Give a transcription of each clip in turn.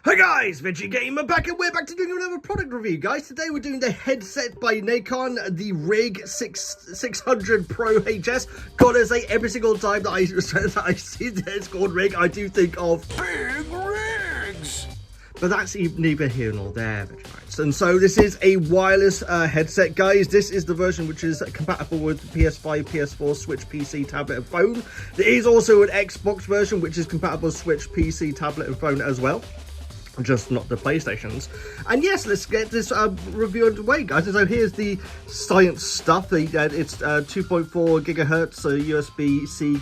Hi guys, Veggie Gamer back, and we're back to doing another product review, guys. Today we're doing the headset by Nacon, the Rig 600 Pro HS. Gotta say, every single time that I see that it's called Rig, I do think of big rigs. But that's neither here nor there, Veggieeknights. And so this is a wireless headset, guys. This is the version which is compatible with PS5, PS4, Switch, PC, tablet, and phone. There is also an Xbox version which is compatible with Switch, PC, tablet, and phone as well. Just not the PlayStations. And yes, let's get this review underway, guys. And so here's the science stuff. It's 2.4 gigahertz USB-C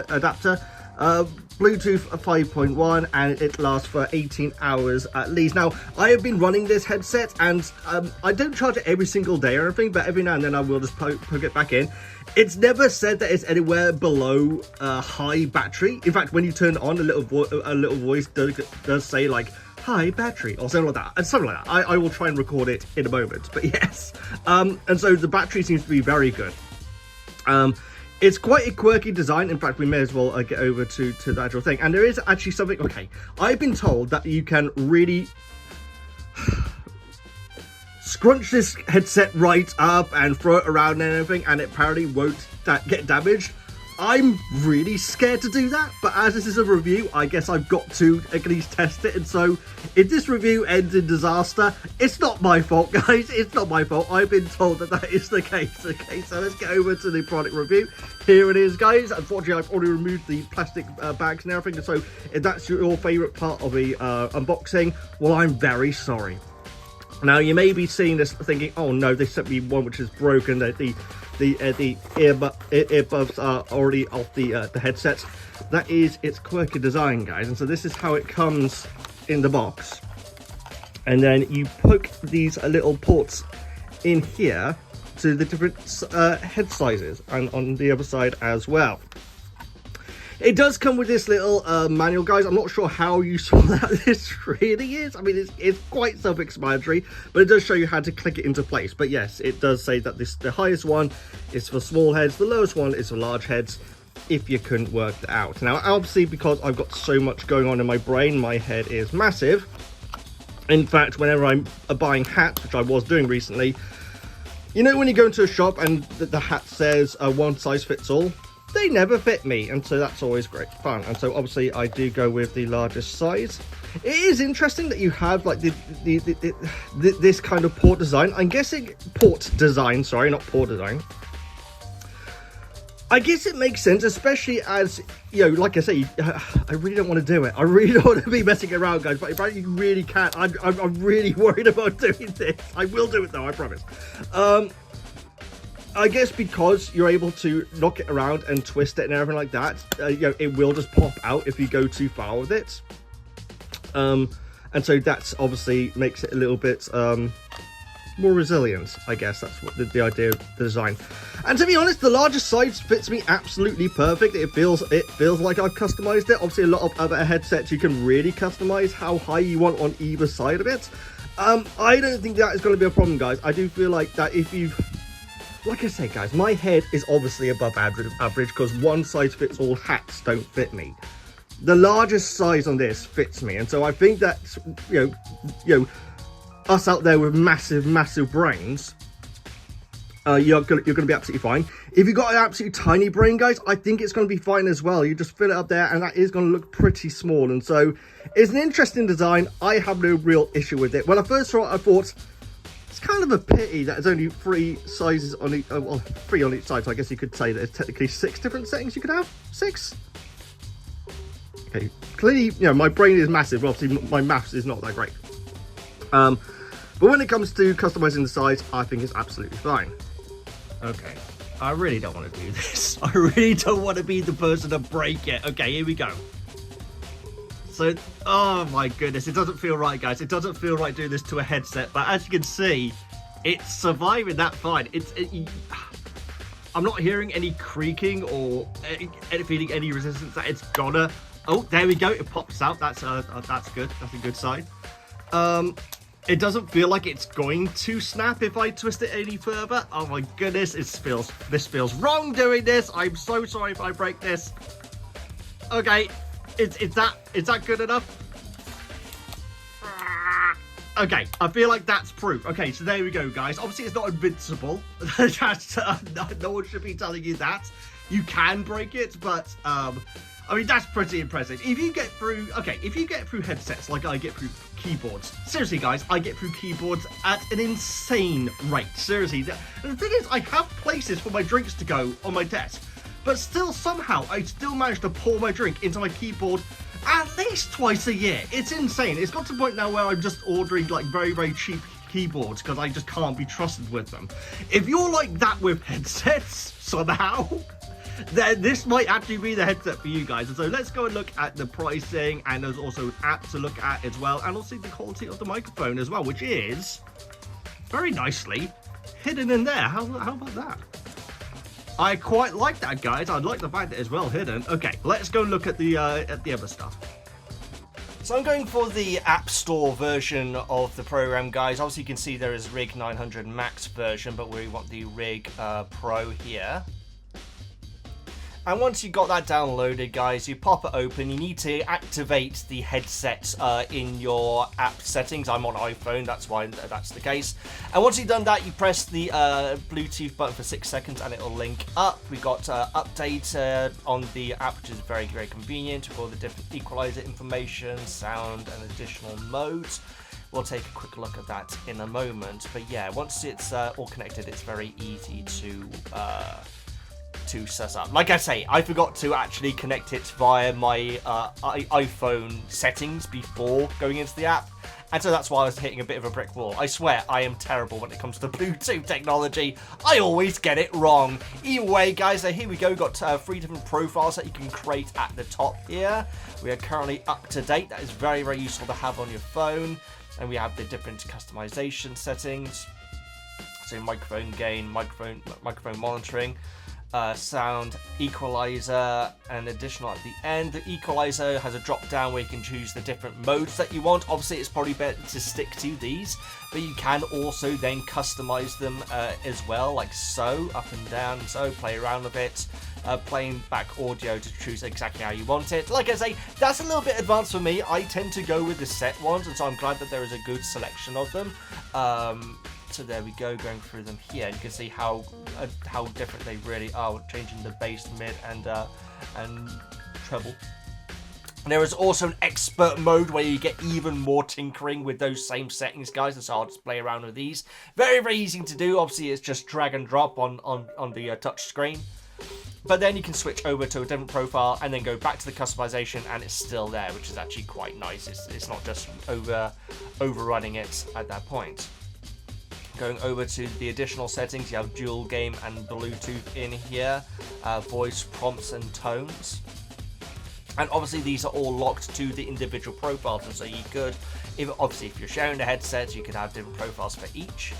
adapter, Bluetooth 5.1, and it lasts for 18 hours at least. Now, I have been running this headset, and I don't charge it every single day or anything, but every now and then I will just poke it back in. It's never said that it's anywhere below high battery. In fact, when you turn it on, a little voice does say like high battery or something like that. And something like that. I will try and record it in a moment. But yes, and so the battery seems to be very good. It's quite a quirky design. In fact, we may as well get over to the actual thing. And there is actually something. Okay, I've been told that you can really scrunch this headset right up and throw it around and everything, and it apparently won't get damaged. I'm really scared to do that, but as this is a review, I guess I've got to at least test it. And so if this review ends in disaster, it's not my fault, guys. It's not my fault. I've been told that is the case. Okay, so let's get over to the product review. Here it is, guys. Unfortunately, I've already removed the plastic bags and everything. So if that's your favorite part of the unboxing, well, I'm very sorry. Now, you may be seeing this thinking, oh no, they sent me one which is broken, that the earbuds are already off the headsets. That is its quirky design, guys. And so this is how it comes in the box. And then you poke these little ports in here to the different head sizes, and on the other side as well. It does come with this little manual, guys. I'm not sure how useful this really is. I mean, it's quite self-explanatory, but it does show you how to click it into place. But yes, it does say that the highest one is for small heads, the lowest one is for large heads, if you couldn't work that out. Now, obviously, because I've got so much going on in my brain, my head is massive. In fact, whenever I'm buying hats, which I was doing recently, you know when you go into a shop and the hat says one size fits all? They never fit me, and so that's always great fun. And so obviously I do go with the largest size. It is interesting that you have like this kind of port design. I'm guessing port design, sorry, not port design. I guess it makes sense, especially as, you know, like I say, I really don't want to do it. I really don't want to be messing around, guys, but if you really can't, I'm really worried about doing this. I will do it though, I promise. I guess because you're able to knock it around and twist it and everything like that, you know, it will just pop out if you go too far with it. And so that's obviously makes it a little bit more resilient, I guess. That's what the idea of the design. And to be honest, the largest size fits me absolutely perfect. It feels like I've customized it. Obviously, a lot of other headsets, you can really customize how high you want on either side of it. I don't think that is going to be a problem, guys. I do feel like that if you've... Like I say, guys, my head is obviously above average because one size fits all hats don't fit me. The largest size on this fits me, and so I think that you know, us out there with massive brains, you're gonna be absolutely fine. If you've got an absolutely tiny brain, guys, I think it's gonna be fine as well. You just fill it up there, and that is gonna look pretty small. And so it's an interesting design. I have no real issue with it. When I first saw it, I thought, it's kind of a pity that there's only 3 sizes on each, well, 3 on each side, so I guess you could say there's technically 6 different settings you could have. 6? Okay, clearly, you know, my brain is massive, obviously my maths is not that great. But when it comes to customizing the size, I think it's absolutely fine. Okay, I really don't want to do this. I really don't want to be the person to break it. Okay, here we go. So, oh my goodness, it doesn't feel right, guys. It doesn't feel right doing this to a headset, but as you can see, it's surviving that fine. I'm not hearing any creaking or feeling any resistance that it's gonna. Oh, there we go. It pops out. That's good. That's a good sign. It doesn't feel like it's going to snap if I twist it any further. Oh my goodness, this feels wrong doing this. I'm so sorry if I break this. Okay. Is that good enough? Okay, I feel like that's proof. Okay, so there we go, guys. Obviously, it's not invincible. No one should be telling you that. You can break it, but I mean, that's pretty impressive. If you get through, if you get through headsets like I get through keyboards, seriously, guys, I get through keyboards at an insane rate. Seriously, the thing is, I have places for my drinks to go on my desk, but still, somehow, I still manage to pour my drink into my keyboard at least twice a year. It's insane. It's got to the point now where I'm just ordering like very, very cheap keyboards because I just can't be trusted with them. If you're like that with headsets somehow, then this might actually be the headset for you guys. And so let's go and look at the pricing, and there's also an app to look at as well, and also the quality of the microphone as well, which is very nicely hidden in there. How about that? I quite like that, guys. I like the fact that it's well hidden. Okay, let's go look at the other stuff. So I'm going for the App Store version of the program, guys. Obviously, you can see there is Rig 900 Max version, but we want the Rig Pro here. And once you've got that downloaded, guys, you pop it open. You need to activate the headset in your app settings. I'm on iPhone, that's why that's the case. And once you've done that, you press the Bluetooth button for 6 seconds and it'll link up. We've got update on the app, which is very, very convenient with all the different equalizer information, sound, and additional modes. We'll take a quick look at that in a moment. But yeah, once it's all connected, it's very easy to set up. Like I say, I forgot to actually connect it via my iPhone settings before going into the app, and so that's why I was hitting a bit of a brick wall. I swear, I am terrible when it comes to Bluetooth technology. I always get it wrong. Either way, guys, so here we go. We've got 3 different profiles that you can create at the top here. We are currently up to date. That is very, very useful to have on your phone. And we have the different customization settings. So microphone gain, microphone monitoring, sound, equalizer, and additional at the end. The equalizer has a drop down where you can choose the different modes that you want. Obviously, it's probably better to stick to these, but you can also then customize them as well, like so, up and down, so play around with it. Playing back audio to choose exactly how you want it. Like I say, that's a little bit advanced for me. I tend to go with the set ones, and so I'm glad that there is a good selection of them. So there we go, going through them here. You can see how different they really are, changing the bass, mid, and treble. There is also an expert mode where you get even more tinkering with those same settings, guys, and so I'll just play around with these. Very, very easy to do. Obviously, it's just drag and drop on the touch screen. But then you can switch over to a different profile and then go back to the customization, and it's still there, which is actually quite nice. It's not just overrunning it at that point. Going over to the additional settings, you have dual game and Bluetooth in here, voice prompts and tones. And obviously these are all locked to the individual profiles, and so you could, if you're sharing the headsets, you could have different profiles for each.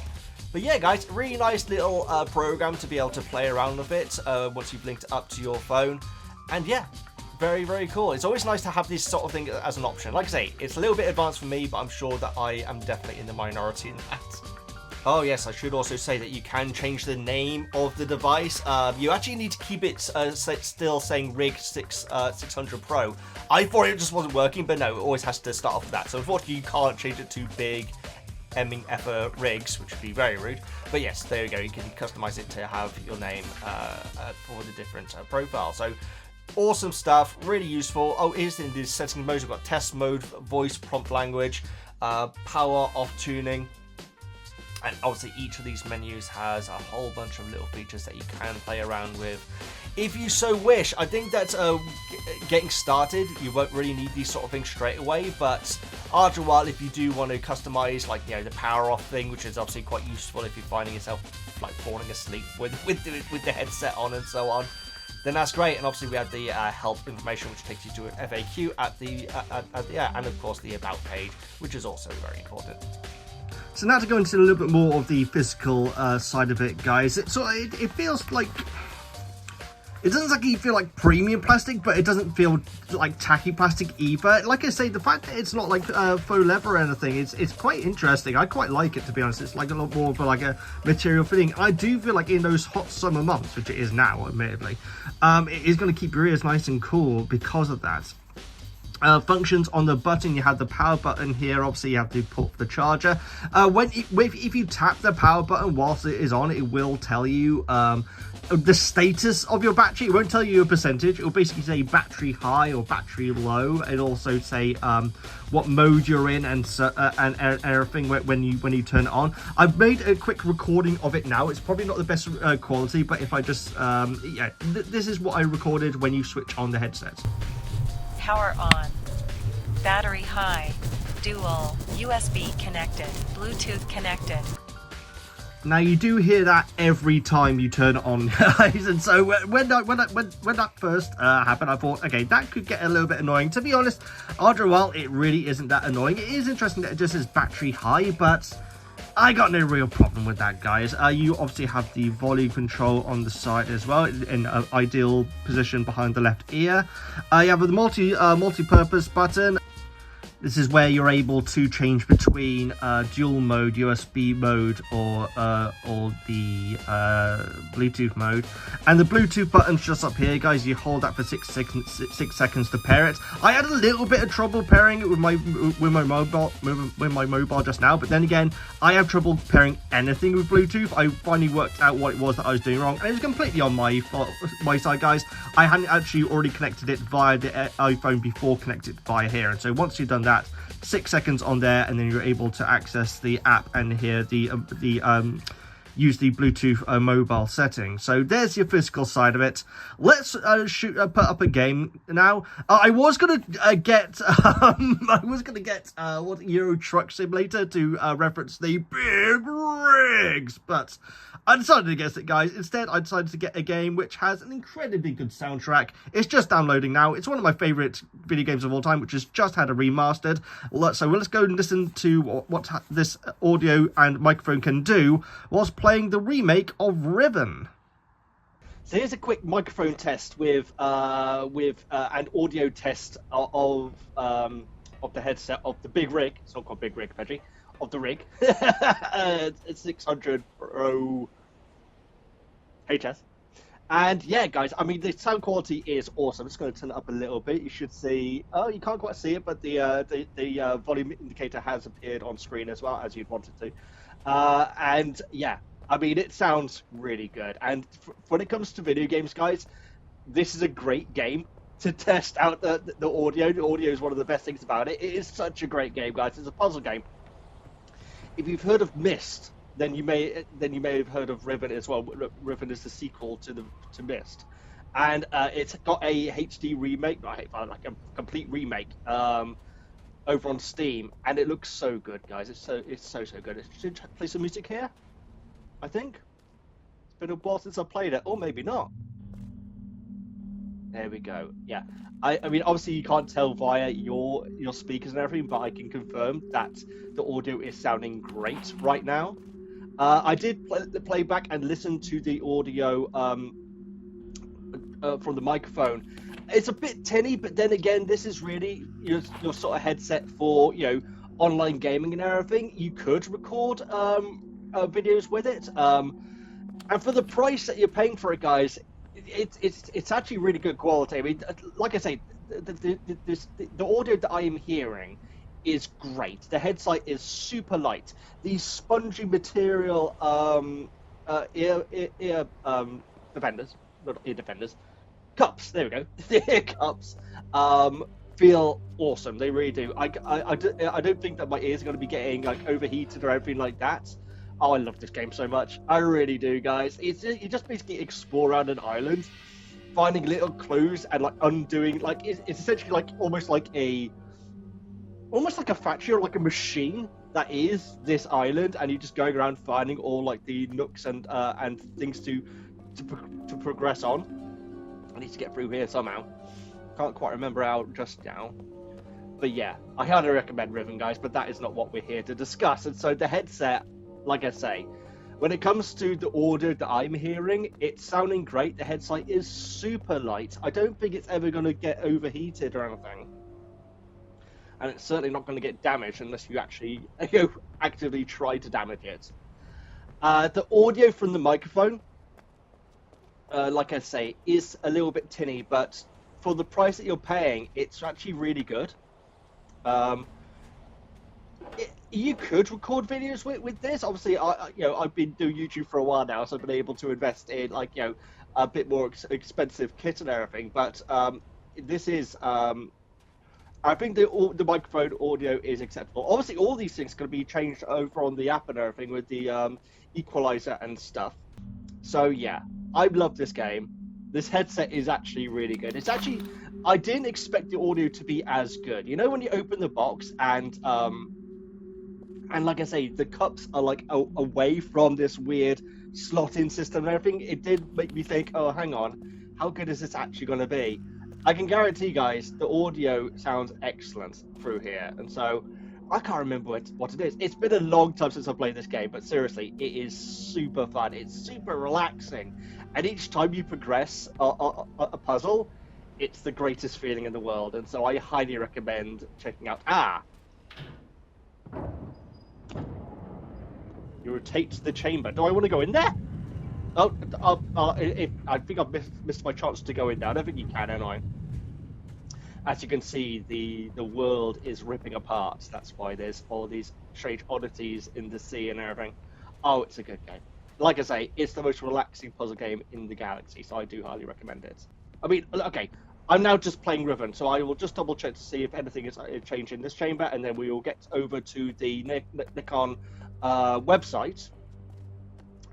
But yeah, guys, really nice little program to be able to play around with it once you've linked it up to your phone. And yeah, very, very cool. It's always nice to have this sort of thing as an option. Like I say, it's a little bit advanced for me, but I'm sure that I am definitely in the minority in that. Oh yes, I should also say that you can change the name of the device. You actually need to keep it still saying Rig 600 Pro. I thought it just wasn't working, but no, it always has to start off with that. So unfortunately, you can't change it to Big Emming Effer Rigs, which would be very rude. But yes, there you go. You can customize it to have your name for the different profiles. So awesome stuff, really useful. Oh, here's in the setting modes. We've got test mode, voice prompt language, power off tuning. And obviously each of these menus has a whole bunch of little features that you can play around with if you so wish. I think that getting started, you won't really need these sort of things straight away, but after a while, if you do want to customize, like, you know, the power off thing, which is obviously quite useful if you're finding yourself like falling asleep with the headset on and so on, then that's great. And obviously we have the help information, which takes you to an FAQ at the and of course the about page, which is also very important. So now to go into a little bit more of the physical side of it, guys. It feels like, it doesn't exactly feel like premium plastic, but it doesn't feel like tacky plastic either. Like I say, the fact that it's not like faux leather or anything, it's quite interesting. I quite like it, to be honest. It's like a lot more of like a material feeling. I do feel like in those hot summer months, which it is now, admittedly, it is going to keep your ears nice and cool because of that. Functions on the button, you have the power button here. Obviously you have to put the charger. If you tap the power button whilst it is on, it will tell you the status of your battery. It won't tell you a percentage. It will basically say battery high or battery low. It'll also say what mode you're in and everything when you turn it on. I've made a quick recording of it now. It's probably not the best quality, but if I just this is what I recorded when you switch on the headset. Power on. Battery high. Dual. USB connected. Bluetooth connected. Now you do hear that every time you turn it on, guys. And so when that first happened, I thought, okay, that could get a little bit annoying. To be honest, after a while, it really isn't that annoying. It is interesting that it just says battery high, but I got no real problem with that, guys. You obviously have the volume control on the side as well, in an ideal position behind the left ear. You have the multi-purpose button. This is where you're able to change between dual mode, USB mode, or the Bluetooth mode. And the Bluetooth button's just up here, guys. You hold that for 6 seconds to pair it. I had a little bit of trouble pairing it with my mobile just now, but then again, I have trouble pairing anything with Bluetooth. I finally worked out what it was that I was doing wrong, and it was completely on my side, guys. I hadn't actually already connected it via the iPhone before connecting it via here, and so once you've done that, 6 seconds on there, and then you're able to access the app and hear use the Bluetooth mobile setting. So there's your physical side of it. Let's put up a game now. I was gonna get what Euro Truck Simulator to reference the big rigs, but I decided against it, guys. Instead, I decided to get a game which has an incredibly good soundtrack. It's just downloading now. It's one of my favorite video games of all time, which has just had a remastered. So let's go and listen to what this audio and microphone can do whilst playing the remake of Riven. So here's a quick microphone test with an audio test of the headset of the big rig. It's not called big rig, Veggie. Of the rig. It's 600 Pro HS. And yeah, guys, I mean, the sound quality is awesome. I'm just going to turn it up a little bit. You should see, oh, you can't quite see it, but the volume indicator has appeared on screen as well, as you'd want it to. And yeah, I mean, it sounds really good. And when it comes to video games, guys, this is a great game to test out the audio. The audio is one of the best things about it. It is such a great game, guys. It's a puzzle game. If you've heard of Myst, then you may have heard of Riven as well. Riven is the sequel to Myst, and it's got a HD remake, like a complete remake, over on Steam, and it looks so good, guys. It's so good. Should play some music here, I think. It's been a while since I played it, or maybe not. There we go. Yeah. I mean, obviously you can't tell via your speakers and everything, but I can confirm that the audio is sounding great right now. I did play back and listen to the audio from the microphone. It's a bit tinny, but then again, this is really your sort of headset for online gaming and everything. You could record videos with it, and for the price that you're paying for it, guys. It's actually really good quality. I mean, like I say, the audio that I am hearing is great. The headset is super light. These spongy material ear defenders, not ear defenders, cups. There we go. The ear cups feel awesome. They really do. I don't think that my ears are going to be getting like overheated or anything like that. Oh, I love this game so much. I really do, guys. You just basically explore around an island, finding little clues and like undoing. Like it's essentially like almost like a factory or like a machine that is this island, and you're just going around finding all like the nooks and things to progress on. I need to get through here somehow. Can't quite remember how just now. But yeah, I highly recommend Riven, guys. But that is not what we're here to discuss. And so the headset. Like I say, when it comes to the audio that I'm hearing, it's sounding great. The headset is super light. I don't think it's ever going to get overheated or anything. And it's certainly not going to get damaged unless you actually actively try to damage it. The audio from the microphone, like I say, is a little bit tinny, but for the price that you're paying, it's actually really good. You could record videos with this. Obviously, I've been doing YouTube for a while now, so I've been able to invest in a bit more expensive kit and everything. But this is, I think the microphone audio is acceptable. Obviously, all these things can be changed over on the app and everything with the equalizer and stuff. So yeah, I love this game. This headset is actually really good. It's actually, I didn't expect the audio to be as good. You know when you open the box and like I say, the cups are like away from this weird slot-in system and everything. It did make me think, oh, hang on, how good is this actually going to be? I can guarantee, guys, the audio sounds excellent through here. And so, I can't remember what it is. It's been a long time since I played this game, but seriously, it is super fun. It's super relaxing. And each time you progress a puzzle, it's the greatest feeling in the world. And so I highly recommend checking out... You rotate the chamber. Do I want to go in there? Oh, I think I've missed my chance to go in there. I don't think you can, anyway. As you can see, the world is ripping apart. That's why there's all these strange oddities in the sea and everything. Oh, it's a good game. Like I say, it's the most relaxing puzzle game in the galaxy, so I do highly recommend it. I mean, okay, I'm now just playing Riven, so I will just double check to see if anything is changed in this chamber, and then we will get over to the Nacon website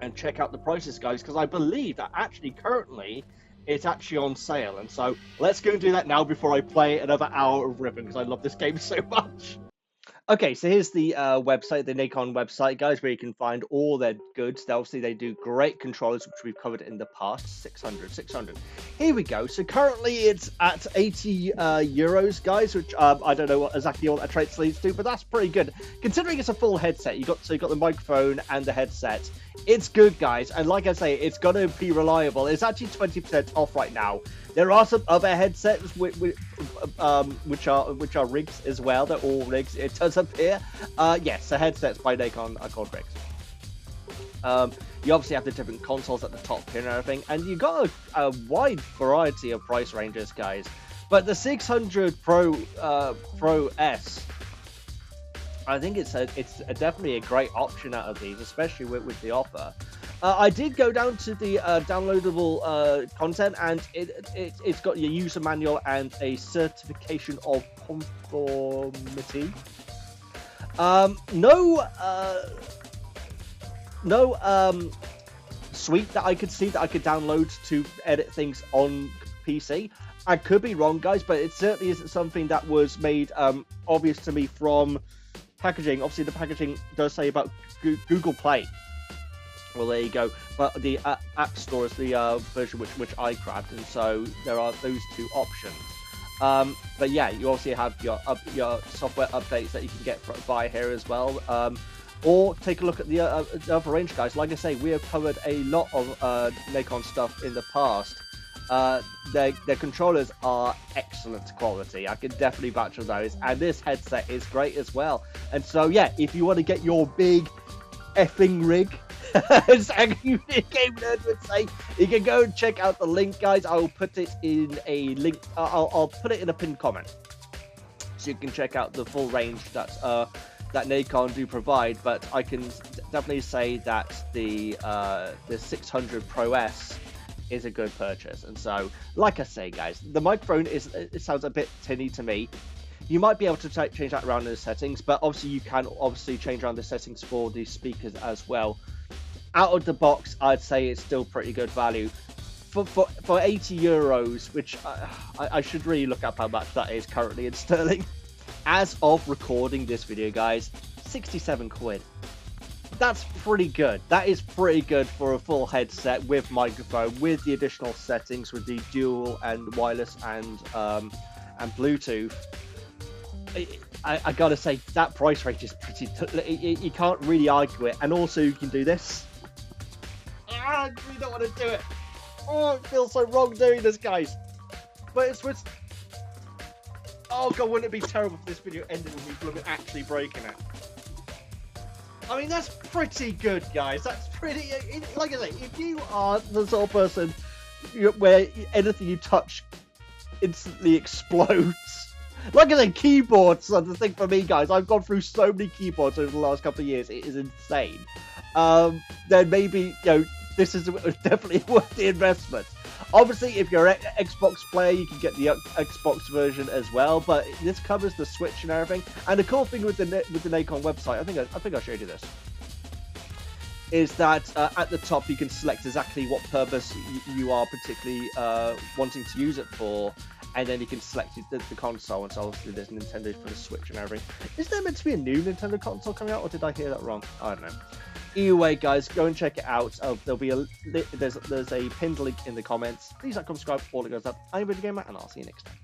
and check out the prices, guys, because I believe that actually currently it's actually on sale. And so let's go and do that now before I play another hour of Riven, because I love this game so much. Okay, so here's the website, the Nacon website, guys, where you can find all their goods. Obviously, they do great controllers, which we've covered in the past. 600. Here we go. So currently, it's at 80 euros, guys, which I don't know exactly what that traits leads to, but that's pretty good. Considering it's a full headset, you got the microphone and the headset. It's good, guys, and like I say, it's going to be reliable. It's actually 20% off right now. There are some other headsets which are rigs as well. They're all rigs. It does appear. Yes, the headsets by Nacon are called rigs. You obviously have the different consoles at the top here and everything, and you got a wide variety of price ranges, guys. But the 600 Pro S, I think it's definitely a great option out of these, especially with the offer. I did go down to the downloadable content, and it's got your user manual and a certification of conformity. No suite that I could see that I could download to edit things on PC. I could be wrong, guys, but it certainly isn't something that was made obvious to me from packaging. Obviously, the packaging does say about Google Play. Well, there you go. But the App Store is the version which I grabbed, and so there are those two options. But yeah, you also have your software updates that you can get via here as well. Or take a look at the other range, guys. Like I say, we have covered a lot of Nacon stuff in the past. Their controllers are excellent quality. I can definitely vouch for those. And this headset is great as well. And so, yeah, if you want to get your big effing rig, as a game nerd would say, you can go and check out the link, guys. I will put it in a link. I'll put it in a pinned comment, so you can check out the full range that Nacon do provide. But I can definitely say that the 600 Pro S is a good purchase. And so, like I say, guys, the microphone it sounds a bit tinny to me. You might be able to change that around in the settings, but obviously you can change around the settings for the speakers as well. Out of the box, I'd say it's still pretty good value. For 80 euros, which I should really look up how much that is currently in sterling. As of recording this video, guys, 67 quid. That's pretty good. That is pretty good for a full headset with microphone, with the additional settings, with the dual and wireless and Bluetooth. I gotta say, that price range is pretty... You can't really argue it. And also, you can do this. I really don't want to do it. Oh, it feels so wrong doing this, guys. But it's... Oh, God, wouldn't it be terrible if this video ended with me actually breaking it? I mean, that's pretty good, guys. That's pretty... Like I say, if you are the sort of person where anything you touch instantly explodes. Like I said, keyboards are the thing for me, guys. I've gone through so many keyboards over the last couple of years. It is insane. Then maybe, this is definitely worth the investment. Obviously, if you're an Xbox player, you can get the Xbox version as well. But this covers the Switch and everything. And the cool thing with the Nacon website, I think I showed you this, is that at the top you can select exactly what purpose you are particularly wanting to use it for. And then you can select the console, and so obviously there's Nintendo for the Switch and everything. Is there meant to be a new Nintendo console coming out, or did I hear that wrong? I don't know. Either way, guys, go and check it out. There'll be there's a pinned link in the comments. Please like, subscribe, all it goes up. I'm VeggieKnights, and I'll see you next time.